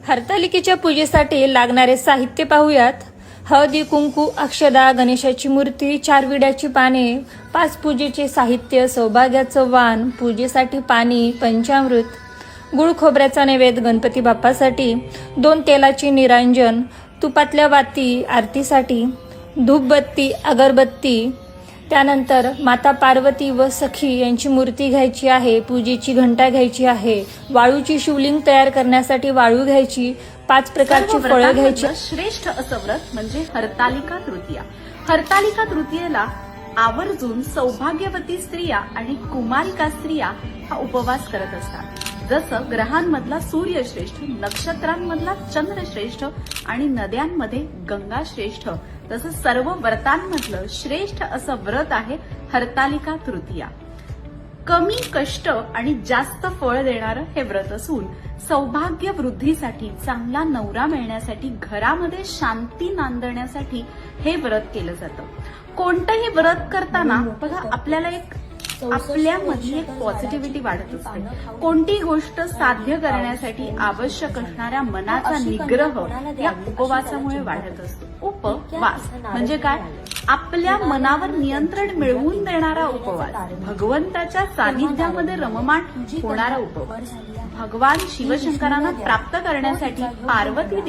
हरतालिकेच्या पूजेसाठी लागणारे साहित्य पाहूयात. हळदी कुंकू, अक्षदा, गणेशाची मूर्ती, 4 विड्याची पाने, 5 पूजेचे साहित्य, सौभाग्याचं वाण, पूजेसाठी पाणी, पंचामृत, गुळ खोबऱ्याचा नैवेद्य गणपती बाप्पासाठी, 2 तेलाची निरांजन, तुपातल्या वाती आरतीसाठी, धूपबत्ती, अगरबत्ती, त्यानंतर माता पार्वती व सखी यांची मूर्ती घ्यायची आहे, पूजेची घंटा घ्यायची आहे, वाळूची शिवलिंग तयार करण्यासाठी वाळू घ्यायची, 5 प्रकारची फळं घ्यायची. श्रेष्ठ असं व्रत म्हणजे हरतालिका तृतीया. हरतालिका तृतीयेला आवर्जून सौभाग्यवती स्त्रिया आणि कुमारिका स्त्रिया हा उपवास करत असतात. जसं ग्रहांमधला सूर्य श्रेष्ठ, नक्षत्रांमधला चंद्र श्रेष्ठ आणि नद्यांमध्ये गंगा श्रेष्ठ, तसं सर्व व्रतांमधलं श्रेष्ठ असं व्रत आहे हरतालिका तृतीया. कमी कष्ट आणि जास्त फळ देणारं हे व्रत असून सौभाग्य वृद्धीसाठी, चांगला नवरा मिळण्यासाठी, घरामध्ये शांती नांदण्यासाठी हे व्रत केलं जातं. कोणतंही व्रत करताना बघा आपल्याला आपल्यामधली एक पॉझिटिव्हिटी वाढत असते. कोणतीही गोष्ट साध्य करण्यासाठी आवश्यक असणाऱ्या मनाचा निग्रह या उपवासामुळे वाढत असतो. उपवास म्हणजे काय? आपल्या मनावर नियंत्रण मिळवून देणारा उपवास, भगवंताच्या सानिध्यामध्ये रममाण होणारा उपवास. भगवान शिवशंकरांना प्राप्त करण्यासाठी पार्वती